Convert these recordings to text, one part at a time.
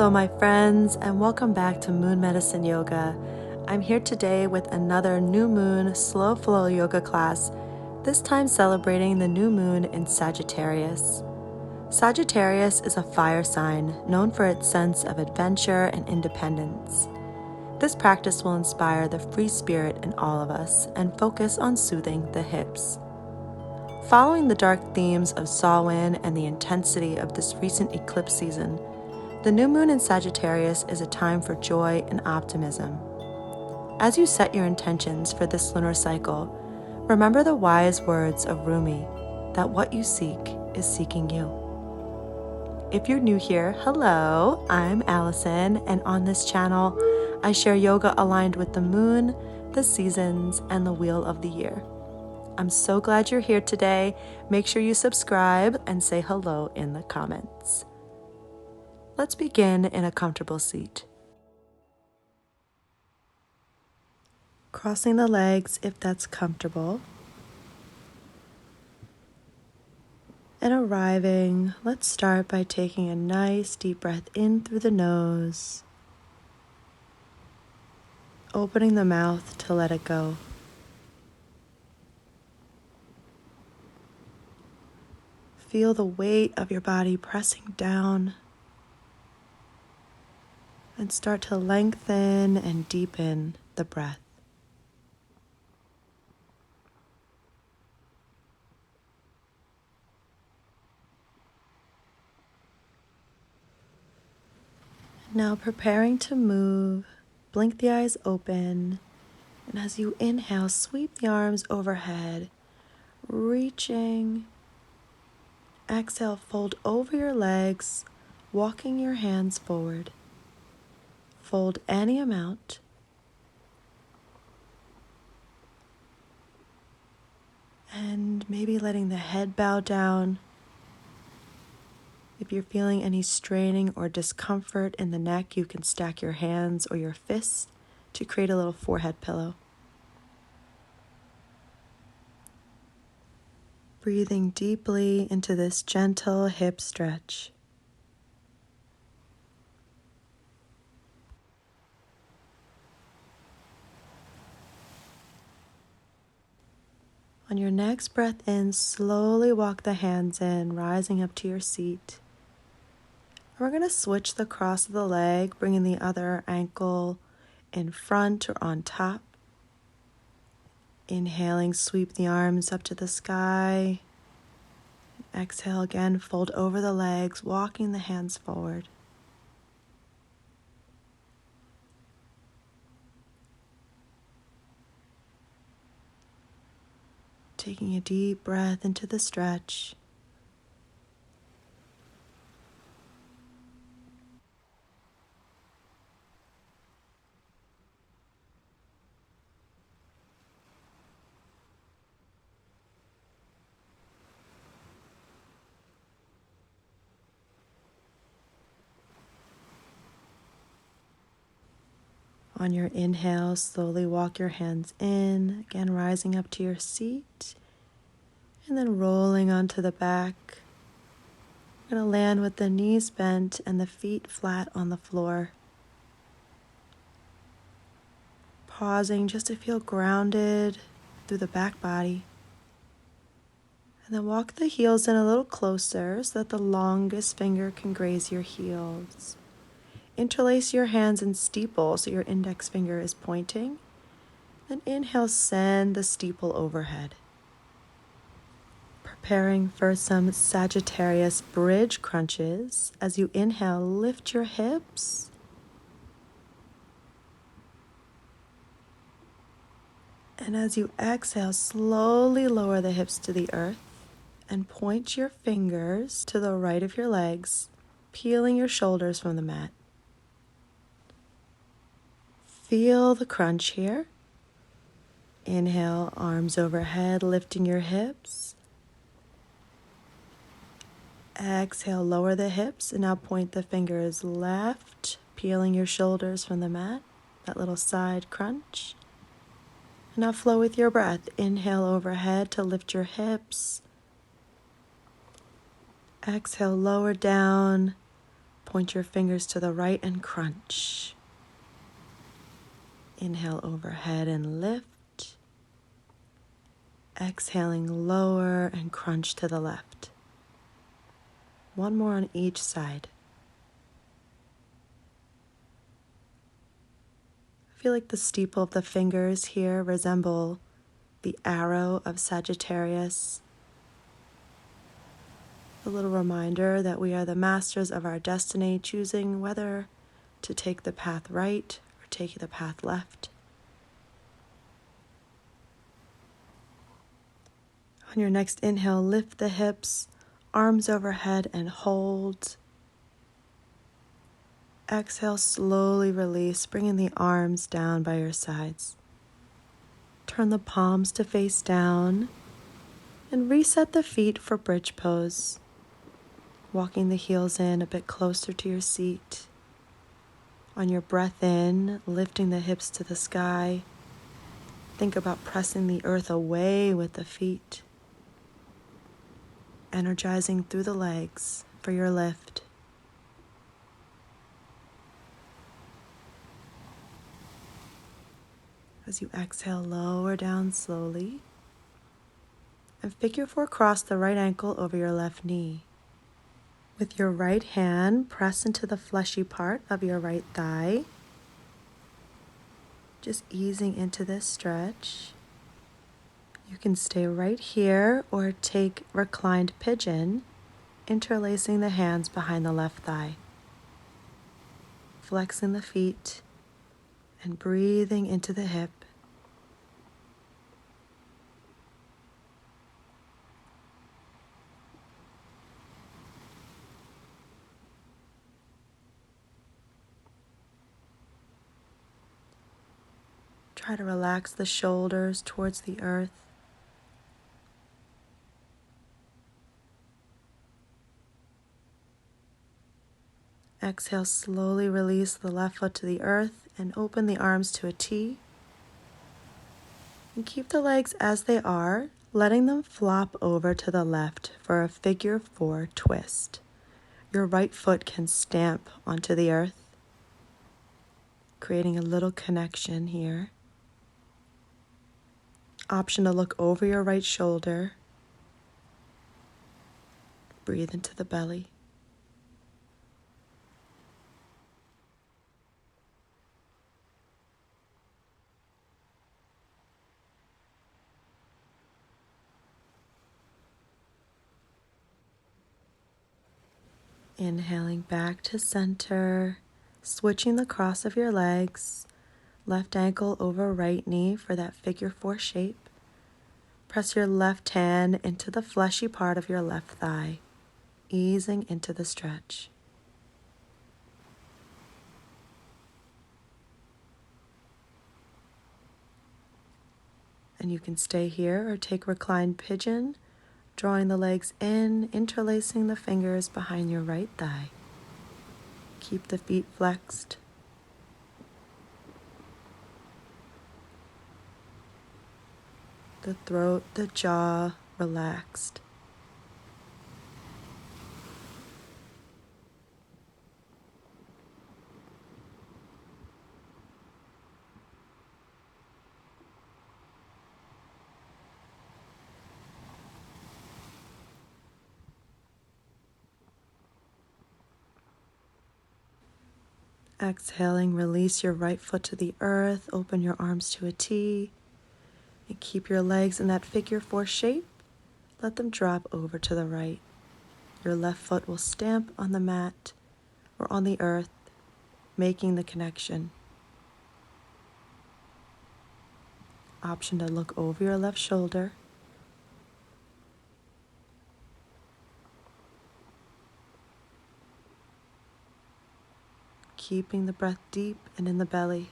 Hello, my friends, and welcome back to Moon Medicine Yoga. I'm here today with another new moon slow flow yoga class, this time celebrating the new moon in Sagittarius. Sagittarius is a fire sign known for its sense of adventure and independence. This practice will inspire the free spirit in all of us and focus on soothing the hips. Following the dark themes of Samhain and the intensity of this recent eclipse season, the new moon in Sagittarius is a time for joy and optimism. As you set your intentions for this lunar cycle, remember the wise words of Rumi that what you seek is seeking you. If you're new here, hello, I'm Alison, and on this channel, I share yoga aligned with the moon, the seasons, and the wheel of the year. I'm so glad you're here today. Make sure you subscribe and say hello in the comments. Let's begin in a comfortable seat. Crossing the legs if that's comfortable. And arriving, let's start by taking a nice deep breath in through the nose, opening the mouth to let it go. Feel the weight of your body pressing down and start to lengthen and deepen the breath. Now preparing to move, blink the eyes open, and as you inhale, sweep the arms overhead, reaching. Exhale, fold over your legs, walking your hands forward. Fold any amount. And maybe letting the head bow down. If you're feeling any straining or discomfort in the neck, you can stack your hands or your fists to create a little forehead pillow. Breathing deeply into this gentle hip stretch. On your next breath in, slowly walk the hands in, rising up to your seat. We're going to switch the cross of the leg, bringing the other ankle in front or on top. Inhaling, sweep the arms up to the sky. Exhale again, fold over the legs, walking the hands forward. Taking a deep breath into the stretch. On your inhale, slowly walk your hands in, again rising up to your seat, and then rolling onto the back. You're going to land with the knees bent and the feet flat on the floor. Pausing just to feel grounded through the back body. And then walk the heels in a little closer so that the longest finger can graze your heels. Interlace your hands in steeple so your index finger is pointing. Then inhale, send the steeple overhead. Preparing for some Sagittarius bridge crunches. As you inhale, lift your hips. And as you exhale, slowly lower the hips to the earth and point your fingers to the right of your legs, peeling your shoulders from the mat. Feel the crunch here. Inhale, arms overhead, lifting your hips. Exhale, lower the hips, and now point the fingers left, peeling your shoulders from the mat, that little side crunch. And now flow with your breath. Inhale overhead to lift your hips. Exhale, lower down, Point your fingers to the right and crunch. Inhale overhead and lift. Exhaling, lower and crunch to the left. One more on each side. Feel like the steeple of the fingers here resemble the arrow of Sagittarius. A little reminder that we are the masters of our destiny, choosing whether to take the path right or take the path left. On your next inhale, lift the hips, arms overhead, and hold. Exhale, slowly release, bringing the arms down by your sides. Turn the palms to face down and reset the feet for bridge pose. Walking the heels in a bit closer to your seat. On your breath in, lifting the hips to the sky. Think about pressing the earth away with the feet. Energizing through the legs for your lift. As you exhale, lower down slowly. And figure 4 cross the right ankle over your left knee. With your right hand, press into the fleshy part of your right thigh. Just easing into this stretch. You can stay right here or take reclined pigeon, interlacing the hands behind the left thigh. Flexing the feet and breathing into the hip. Try to relax the shoulders towards the earth. Exhale, slowly release the left foot to the earth and open the arms to a T. And keep the legs as they are, letting them flop over to the left for a figure 4 twist. Your right foot can stamp onto the earth, creating a little connection here. Option to look over your right shoulder. Breathe into the belly. Inhaling back to center, switching the cross of your legs, left ankle over right knee for that figure 4 shape. Press your left hand into the fleshy part of your left thigh, easing into the stretch. And you can stay here or take reclined pigeon, drawing the legs in, interlacing the fingers behind your right thigh. Keep the feet flexed. The throat, the jaw relaxed. Exhaling, release your right foot to the earth, open your arms to a T, and keep your legs in that figure 4 shape. Let them drop over to the right. Your left foot will stamp on the mat or on the earth, making the connection. Option to look over your left shoulder. Keeping the breath deep and in the belly.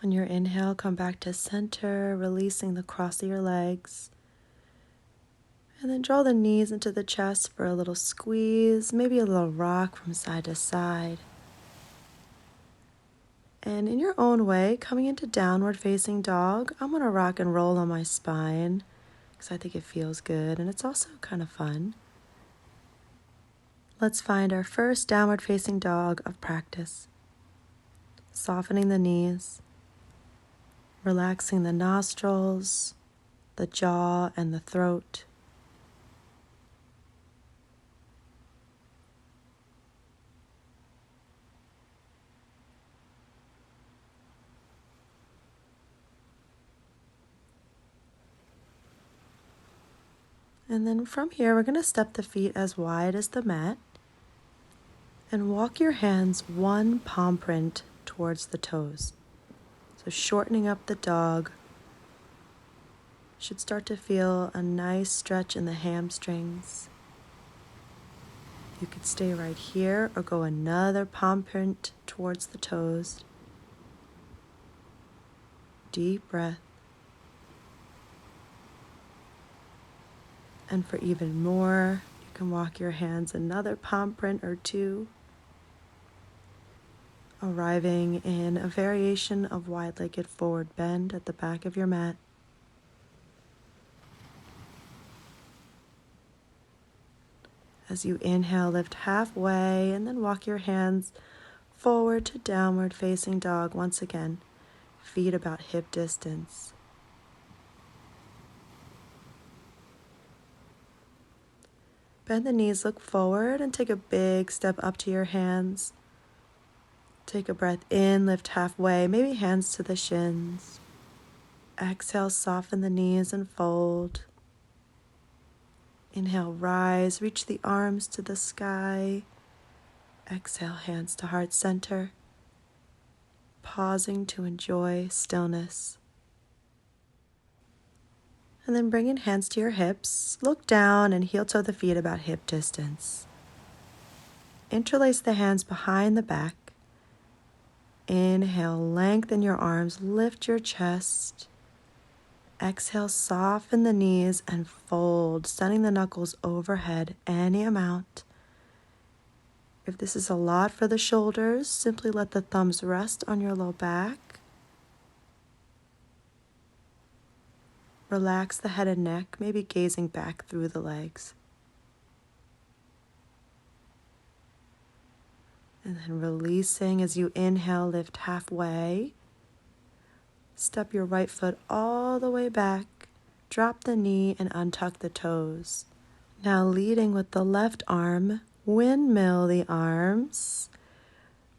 On your inhale, come back to center, releasing the cross of your legs. And then draw the knees into the chest for a little squeeze, maybe a little rock from side to side. And in your own way, coming into downward facing dog, I'm going to rock and roll on my spine because I think it feels good and it's also kind of fun. Let's find our first downward facing dog of practice. Softening the knees, relaxing the nostrils, the jaw, and the throat. And then from here, we're going to step the feet as wide as the mat and walk your hands one palm print towards the toes. So shortening up the dog. Should start to feel a nice stretch in the hamstrings. You could stay right here or go another palm print towards the toes. Deep breath. And for even more, you can walk your hands another palm print or two, arriving in a variation of wide-legged forward bend at the back of your mat. As you inhale, lift halfway and then walk your hands forward to downward facing dog once again, feet about hip distance. Bend the knees, look forward, and take a big step up to your hands. Take a breath in, lift halfway, maybe hands to the shins. Exhale, soften the knees and fold. Inhale, rise, reach the arms to the sky. Exhale, hands to heart center. Pausing to enjoy stillness. And then bringing hands to your hips, look down and heel toe the feet about hip distance. Interlace the hands behind the back. Inhale, lengthen your arms, lift your chest. Exhale, soften the knees and fold, sending the knuckles overhead any amount. If this is a lot for the shoulders, simply let the thumbs rest on your low back. Relax the head and neck, maybe gazing back through the legs. And then releasing as you inhale, lift halfway. Step your right foot all the way back. Drop the knee and untuck the toes. Now leading with the left arm, windmill the arms.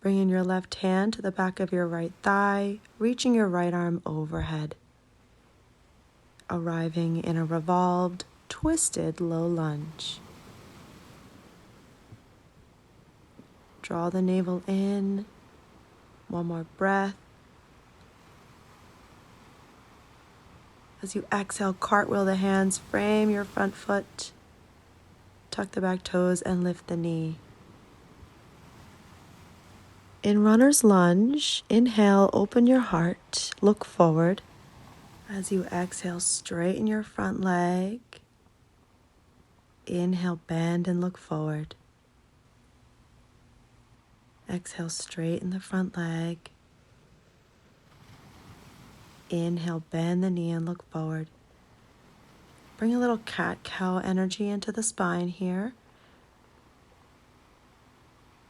Bringing your left hand to the back of your right thigh, reaching your right arm overhead. Arriving in a revolved, twisted low lunge. Draw the navel in. One more breath. As you exhale, cartwheel the hands, frame your front foot, tuck the back toes, and lift the knee. In runner's lunge, inhale, open your heart, look forward. As you exhale, straighten your front leg. Inhale, bend and look forward. Exhale, straighten the front leg. Inhale, bend the knee and look forward. Bring a little cat-cow energy into the spine here.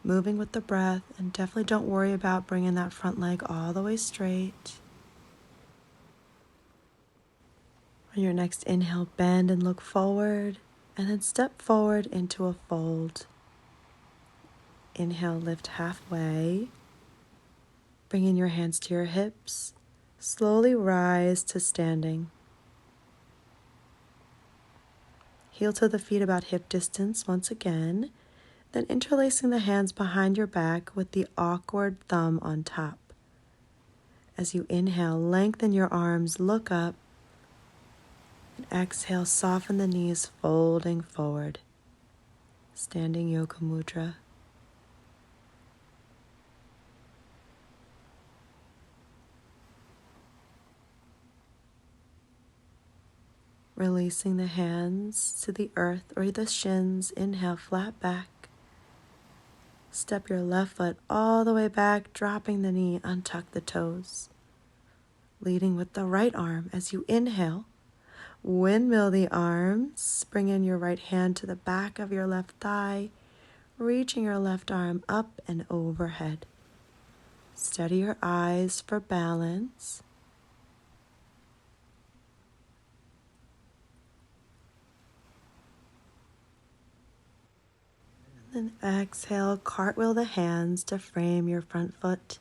Moving with the breath, and definitely don't worry about bringing that front leg all the way straight. On your next inhale, bend and look forward, and then step forward into a fold. Inhale, lift halfway. Bringing your hands to your hips, slowly rise to standing. Heel to the feet about hip distance once again, then interlacing the hands behind your back with the awkward thumb on top. As you inhale, lengthen your arms, look up. And exhale, soften the knees, folding forward. Standing Yoga Mudra. Releasing the hands to the earth or the shins. Inhale, flat back. Step your left foot all the way back, dropping the knee, untuck the toes. Leading with the right arm as you inhale. Windmill the arms. Bring in your right hand to the back of your left thigh, reaching your left arm up and overhead. Steady your eyes for balance. Then exhale, cartwheel the hands to frame your front foot.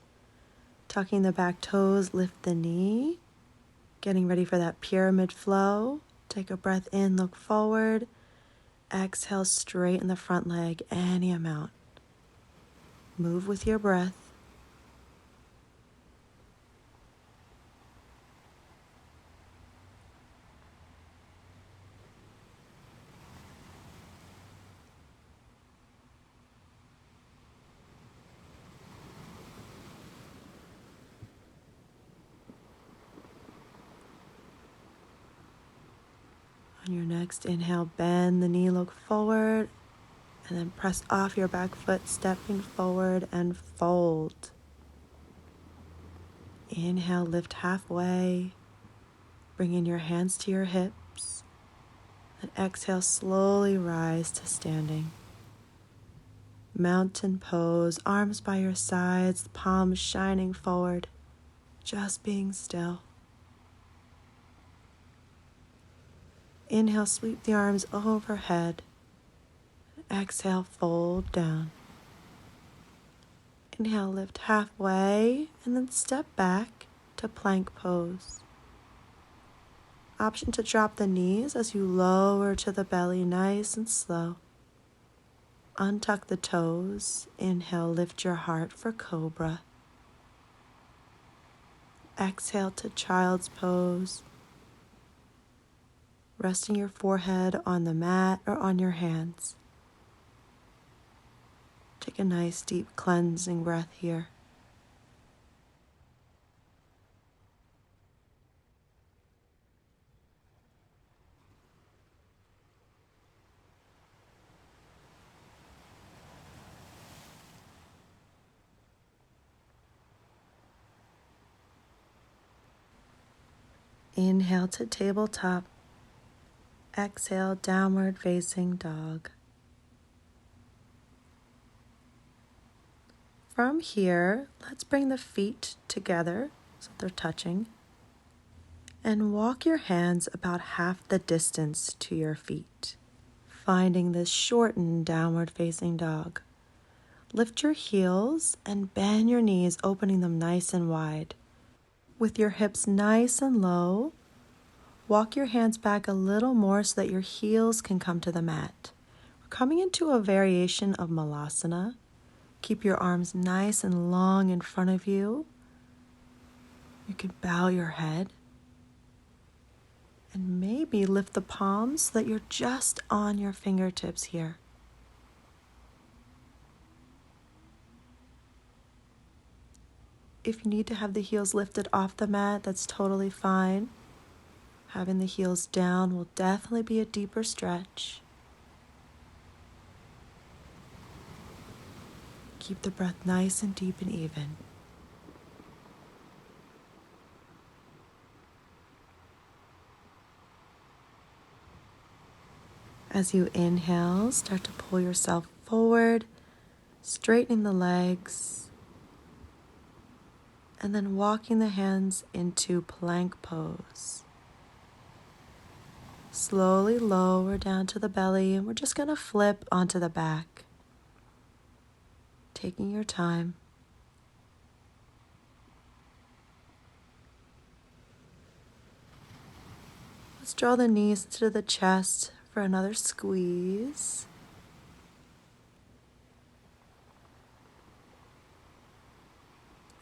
Tucking the back toes, lift the knee. Getting ready for that pyramid flow. Take a breath in, look forward. Exhale, straighten the front leg any amount. Move with your breath. On your next inhale, bend the knee, look forward, and then press off your back foot, stepping forward and fold. Inhale, lift halfway, bringing your hands to your hips, and exhale, slowly rise to standing. Mountain pose, arms by your sides, palms shining forward, just being still. Inhale, sweep the arms overhead. Exhale, fold down. Inhale, lift halfway, and then step back to plank pose. Option to drop the knees as you lower to the belly, nice and slow. Untuck the toes. Inhale, lift your heart for cobra. Exhale to child's pose. Resting your forehead on the mat or on your hands. Take a nice deep cleansing breath here. Inhale to tabletop. Exhale, downward facing dog. From here, let's bring the feet together so they're touching. And walk your hands about half the distance to your feet, finding this shortened downward facing dog. Lift your heels and bend your knees, opening them nice and wide. With your hips nice and low, walk your hands back a little more so that your heels can come to the mat. We're coming into a variation of malasana. Keep your arms nice and long in front of you. You can bow your head. And maybe lift the palms so that you're just on your fingertips here. If you need to have the heels lifted off the mat, that's totally fine. Having the heels down will definitely be a deeper stretch. Keep the breath nice and deep and even. As you inhale, start to pull yourself forward, straightening the legs, and then walking the hands into plank pose. Slowly lower down to the belly, and we're just going to flip onto the back. Taking your time. Let's draw the knees to the chest for another squeeze.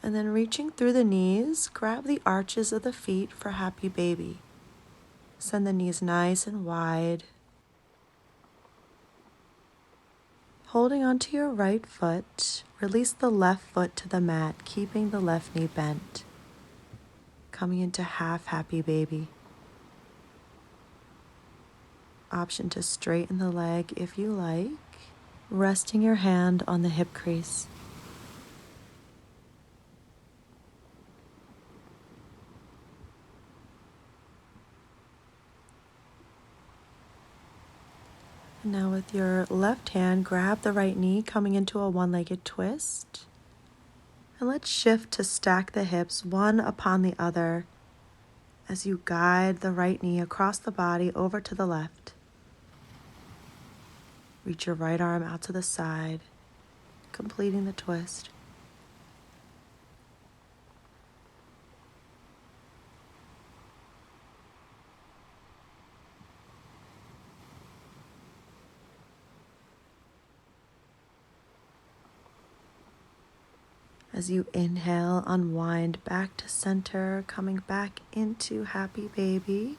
And then reaching through the knees, grab the arches of the feet for happy baby. Send the knees nice and wide. Holding onto your right foot, release the left foot to the mat, keeping the left knee bent. Coming into half happy baby. Option to straighten the leg if you like. resting your hand on the hip crease. Now with your left hand, grab the right knee, coming into a one-legged twist. And let's shift to stack the hips one upon the other as you guide the right knee across the body over to the left. Reach your right arm out to the side, completing the twist. As you inhale, unwind back to center, coming back into happy baby.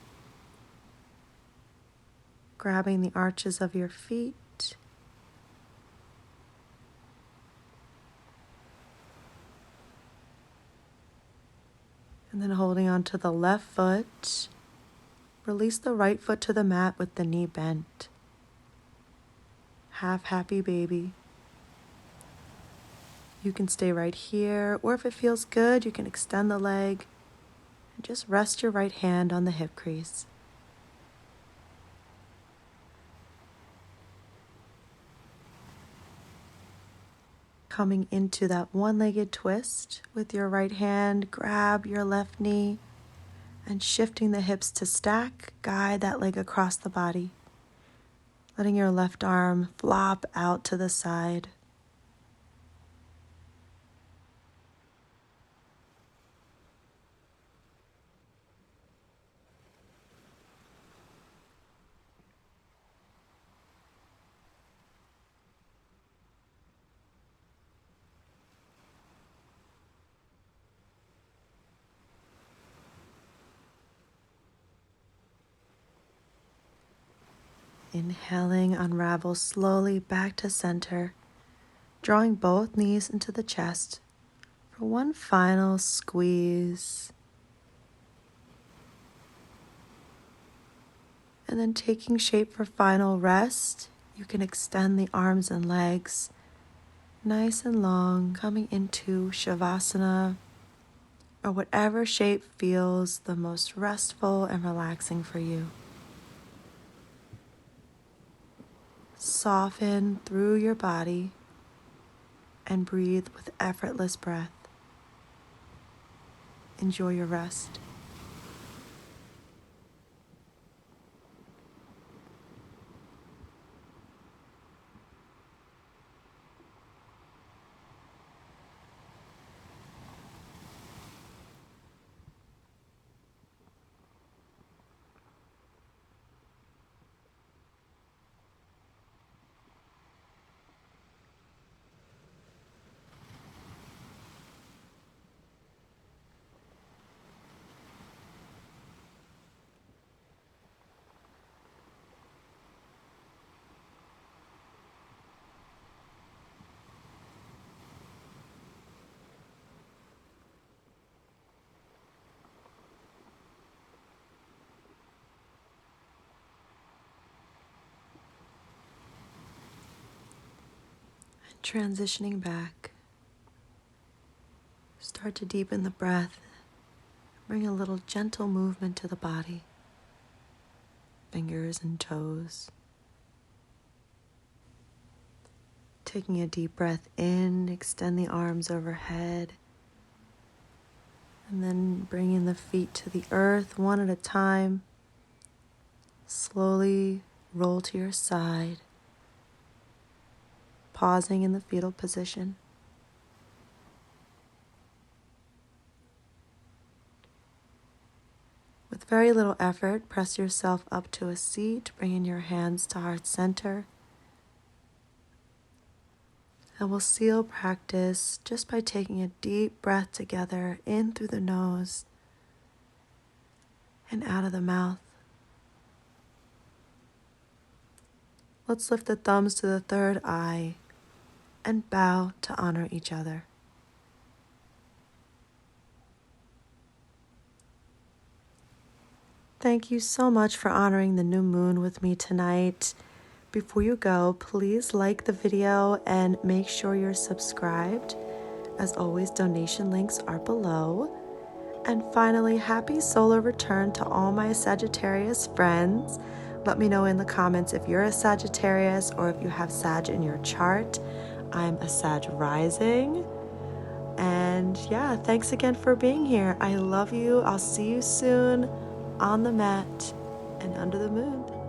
Grabbing the arches of your feet. And then holding on to the left foot, release the right foot to the mat with the knee bent. Half happy baby. You can stay right here, or if it feels good, you can extend the leg and just rest your right hand on the hip crease. Coming into that one-legged twist with your right hand, grab your left knee and shifting the hips to stack, guide that leg across the body, letting your left arm flop out to the side. Inhaling, unravel slowly back to center, drawing both knees into the chest for one final squeeze. And then taking shape for final rest, you can extend the arms and legs nice and long, coming into Shavasana, or whatever shape feels the most restful and relaxing for you. Soften through your body and breathe with effortless breath. Enjoy your rest. Transitioning back, start to deepen the breath. Bring a little gentle movement to the body, fingers and toes. Taking a deep breath in, extend the arms overhead, and then bringing the feet to the earth one at a time. Slowly roll to your side, pausing in the fetal position. With very little effort, press yourself up to a seat, bringing your hands to heart center. And we'll seal practice just by taking a deep breath together in through the nose and out of the mouth. Let's lift the thumbs to the third eye and bow to honor each other. Thank you so much for honoring the new moon with me tonight. Before you go, please like the video and make sure you're subscribed. As always, donation links are below. And finally, happy solar return to all my Sagittarius friends. Let me know in the comments if you're a Sagittarius or if you have Sag in your chart. I'm a Sagg Rising. And yeah, thanks again for being here. I love you. I'll see you soon on the mat and under the moon.